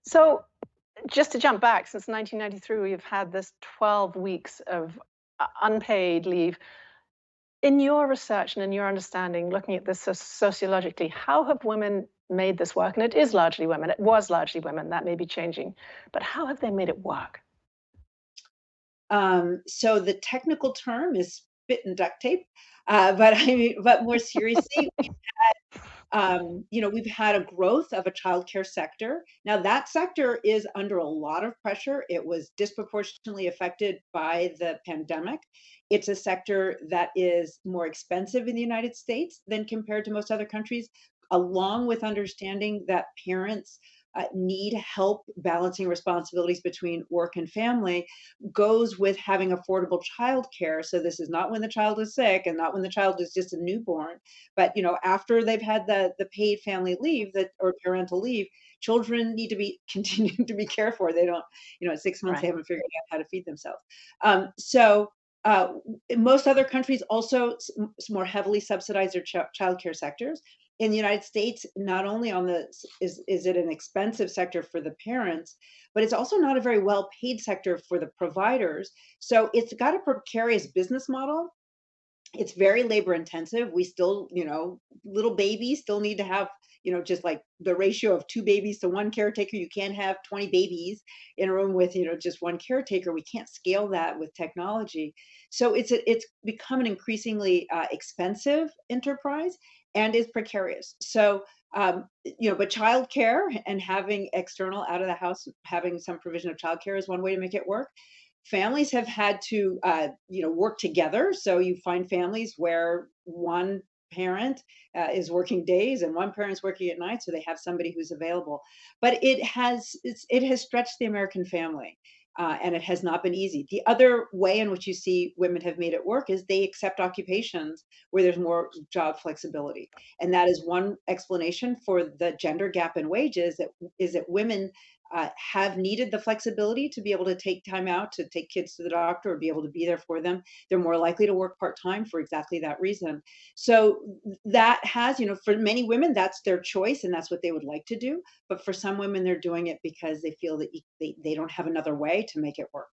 So just to jump back, since 1993, we've had this 12 weeks of unpaid leave. In your research and in your understanding, looking at this sociologically, how have women made this work? And it is largely women. It was largely women. That may be changing. But how have they made it work? So the technical term is spit and duct tape. But I mean, but more seriously, we've had a growth of a childcare sector. Now that sector is under a lot of pressure. It was disproportionately affected by the pandemic. It's a sector that is more expensive in the United States than compared to most other countries, along with understanding that parents need help balancing responsibilities between work and family goes with having affordable childcare. So this is not when the child is sick and not when the child is just a newborn, but after they've had the paid family leave that or parental leave, children need to be continuing to be cared for. They don't, at 6 months they Right. haven't figured out how to feed themselves. So in most other countries also more heavily subsidize their childcare sectors. In the United States, not only is it an expensive sector for the parents, but it's also not a very well paid sector for the providers. So it's got a precarious business model. It's very labor intensive. We still, little babies still need to have, just like the ratio of 2 babies to 1 caretaker. You can't have 20 babies in a room with, just 1 caretaker. We can't scale that with technology. So it's become an increasingly expensive enterprise and is precarious. So but childcare and having external out of the house, having some provision of childcare is one way to make it work. Families have had to, work together. So you find families where one parent is working days and one parent's working at night, so they have somebody who's available. But it has stretched the American family. And it has not been easy. The other way in which you see women have made it work is they accept occupations where there's more job flexibility, and that is one explanation for the gender gap in wages. That women have needed the flexibility to be able to take time out to take kids to the doctor or be able to be there for them. They're more likely to work part time for exactly that reason. So that has, for many women, that's their choice and that's what they would like to do. But for some women, they're doing it because they feel that they don't have another way to make it work.